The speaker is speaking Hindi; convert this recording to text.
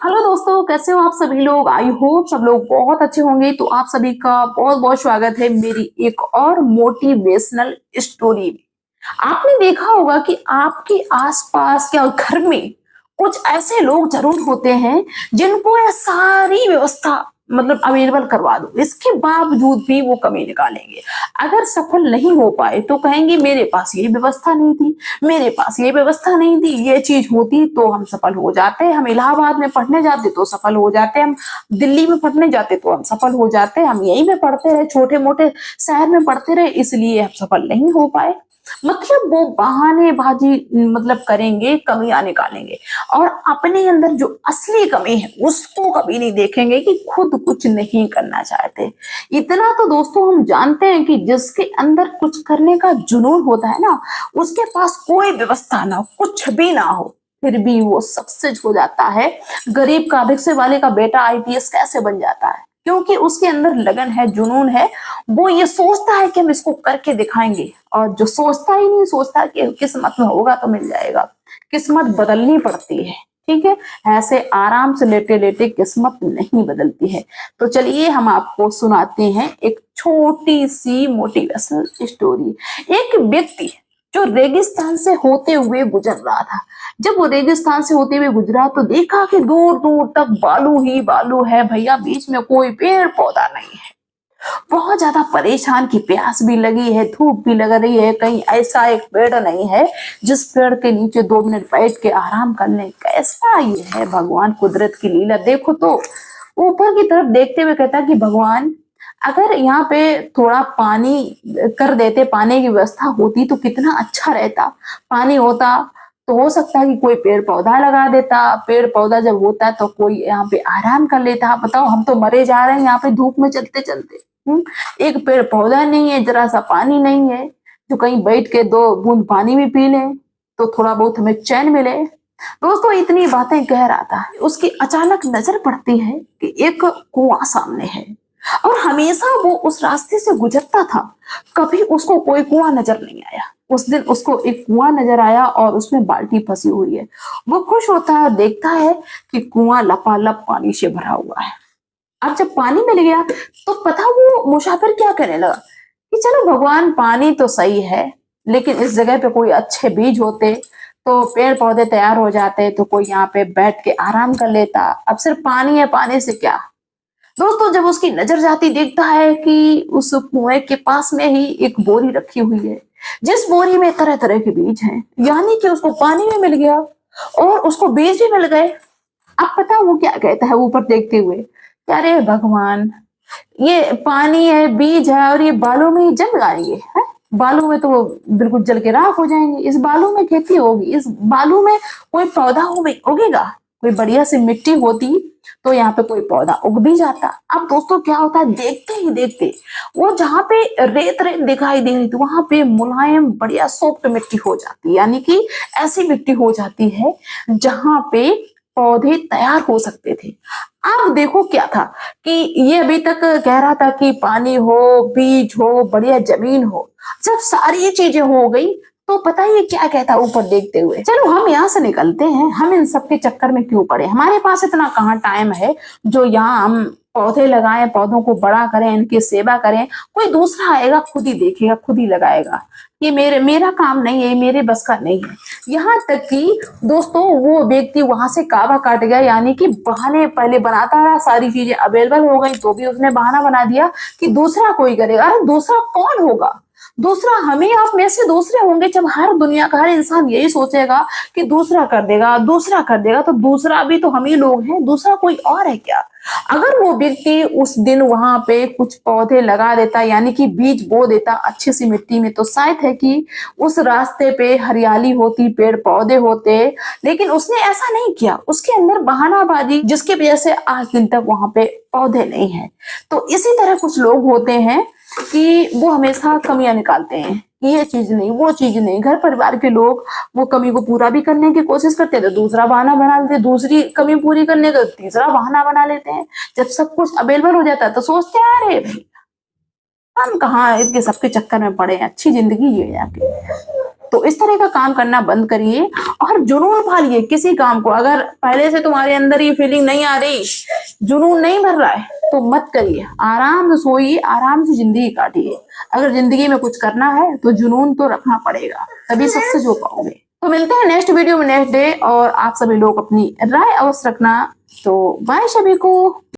हेलो दोस्तों, कैसे हो आप सभी लोग। आई होप सब लोग बहुत अच्छे होंगे। तो आप सभी का बहुत बहुत स्वागत है मेरी एक और मोटिवेशनल स्टोरी में। आपने देखा होगा कि आपके आसपास या घर में कुछ ऐसे लोग जरूर होते हैं जिनको ये सारी व्यवस्था मतलब अवेलेबल करवा दो, इसके बावजूद भी वो कमी निकालेंगे। अगर सफल नहीं हो पाए तो कहेंगे मेरे पास ये व्यवस्था नहीं थी, मेरे पास ये व्यवस्था नहीं थी, ये चीज होती तो हम सफल हो जाते, हम इलाहाबाद में पढ़ने जाते तो सफल हो जाते, हम दिल्ली में पढ़ने जाते तो हम सफल हो जाते, हम यहीं पे पढ़ते रहे, छोटे मोटे शहर में पढ़ते रहे, इसलिए हम सफल नहीं हो पाए। मतलब वो बहानेबाजी मतलब करेंगे, कमियां निकालेंगे और अपने अंदर जो असली कमी है उसको कभी नहीं देखेंगे कि खुद कुछ नहीं करना चाहते। इतना तो दोस्तों हम जानते हैं कि जिसके अंदर कुछ करने का जुनून होता है ना, उसके पास कोई व्यवस्था ना हो, कुछ भी ना हो, फिर भी वो सक्सेस हो जाता है। गरीब का रिक्शे वाले का बेटा आईपीएस कैसे बन जाता है? क्योंकि उसके अंदर लगन है, जुनून है। वो ये सोचता है कि हम इसको करके दिखाएंगे। और जो सोचता ही नहीं, सोचता कि किस्मत में होगा तो मिल जाएगा। किस्मत बदलनी पड़ती है, ठीक है। ऐसे आराम से लेटे लेटे किस्मत नहीं बदलती है। तो चलिए हम आपको सुनाते हैं एक छोटी सी मोटिवेशनल स्टोरी। एक व्यक्ति जो रेगिस्तान से होते हुए गुजर रहा था। जब वो रेगिस्तान से होते हुए गुजरा तो देखा कि दूर दूर तक बालू ही बालू है भैया, बीच में कोई पेड़ पौधा नहीं है। बहुत ज्यादा परेशान की, प्यास भी लगी है, धूप भी लग रही है, कहीं ऐसा एक पेड़ नहीं है जिस पेड़ के नीचे 2 मिनट बैठ के आराम कर ले। कैसा ये है भगवान, कुदरत की लीला देखो। तो ऊपर की तरफ देखते हुए कहता कि भगवान, अगर यहाँ पे थोड़ा पानी कर देते, पानी की व्यवस्था होती तो कितना अच्छा रहता। पानी होता तो हो सकता है कि कोई पेड़ पौधा लगा देता। पेड़ पौधा जब होता है तो कोई यहाँ पे आराम कर लेता। बताओ, हम तो मरे जा रहे हैं यहाँ पे धूप में चलते चलते। एक पेड़ पौधा नहीं है, जरा सा पानी नहीं है जो कहीं बैठ के 2 बूंद पानी भी पी ले तो थोड़ा बहुत हमें चैन मिले। दोस्तों इतनी बातें कह रहा था, उसकी अचानक नजर पड़ती है कि एक कुआं सामने है और हमेशा वो उस रास्ते से गुजरता था, कभी उसको कोई कुआं नजर नहीं आया। उस दिन उसको एक कुआं नजर आया और उसमें बाल्टी फंसी हुई है। वो खुश होता है, देखता है कि कुआं लपालप पानी से भरा हुआ है। अब जब पानी मिल गया तो पता वो मुसाफिर क्या करने लगा कि चलो भगवान, पानी तो सही है लेकिन इस जगह पे कोई अच्छे बीज होते तो पेड़ पौधे तैयार हो जाते, तो कोई यहाँ पे बैठ के आराम कर लेता। अब सिर्फ पानी है, पानी से क्या। दोस्तों जब उसकी नजर जाती देखता है कि उस कुएं के पास में ही एक बोरी रखी हुई है, जिस बोरी में तरह तरह के बीज हैं। यानी कि उसको पानी भी मिल गया और उसको बीज भी मिल गए। अब पता वो क्या कहता है ऊपर देखते हुए, अरे भगवान, ये पानी है, बीज है और ये बालू में ही जम जाएंगे है। बालू में तो वो बिल्कुल जल के राख हो जाएंगे। इस बालू में खेती होगी, इस बालू में कोई पौधा उगेगा। कोई बढ़िया सी मिट्टी होती तो यहाँ पे कोई पौधा उग भी जाता। अब दोस्तों क्या होता है, देखते ही देखते वो जहाँ पे रेत रेत दिखाई दे रही थी वहां पे मुलायम बढ़िया सॉफ्ट मिट्टी हो जाती, यानी कि ऐसी मिट्टी हो जाती है जहां पे पौधे तैयार हो सकते थे। अब देखो क्या था कि ये अभी तक कह रहा था कि पानी हो, बीज हो, बढ़िया जमीन हो। जब सारी चीजें हो गई तो पता ही क्या कहता ऊपर देखते हुए, चलो हम यहाँ से निकलते हैं, हम इन सब के चक्कर में क्यों पड़े, हमारे पास इतना कहाँ टाइम है जो यहाँ हम पौधे लगाएं, पौधों को बड़ा करें, इनकी सेवा करें। कोई दूसरा आएगा, खुद ही देखेगा, खुद ही लगाएगा। ये मेरा काम नहीं है, मेरे बस का नहीं है। यहाँ तक कि दोस्तों वो व्यक्ति वहां से काबा काट गया, यानी कि बहाने पहले बनाता रहा, सारी चीजें अवेलेबल हो गई तो भी उसने बहाना बना दिया कि दूसरा कोई करेगा। अरे दूसरा कौन होगा? दूसरा हमें आप में से दूसरे होंगे। जब हर दुनिया का हर इंसान यही सोचेगा कि दूसरा कर देगा, दूसरा कर देगा, तो दूसरा भी तो हम ही लोग हैं, दूसरा कोई और है क्या? अगर वो व्यक्ति उस दिन वहां पे कुछ पौधे लगा देता, यानी कि बीज बो देता अच्छी सी मिट्टी में, तो शायद है कि उस रास्ते पे हरियाली होती, पेड़ पौधे होते। लेकिन उसने ऐसा नहीं किया, उसके अंदर बहानाबाजी, जिसकी वजह से आज दिन तक वहां पे पौधे नहीं है। तो इसी तरह कुछ लोग होते हैं कि वो हमेशा कमियां निकालते हैं, ये चीज नहीं, वो चीज नहीं। घर परिवार के लोग वो कमी को पूरा भी करने की कोशिश करते हैं तो दूसरा बहाना बना लेते हैं, दूसरी कमी पूरी करने का तीसरा बहाना बना लेते हैं। जब सब कुछ अवेलेबल हो जाता है तो सोचते हैं अरे भाई, हम कहाँ इसके सबके चक्कर में पड़े हैं, अच्छी जिंदगी जिए जाके। तो इस तरह का काम करना बंद करिए और जुनून पालिए किसी काम को। अगर पहले से तुम्हारे अंदर ये फीलिंग नहीं आ रही, जुनून नहीं भर रहा है, तो मत करिए, आराम से सोइए, आराम से जिंदगी काटिए। अगर जिंदगी में कुछ करना है तो जुनून तो रखना पड़ेगा, तभी सक्सेस हो पाओगे। तो मिलते हैं नेक्स्ट वीडियो में नेक्स्ट डे, और आप सभी लोग अपनी राय अवश्य रखना। तो बाय सभी को।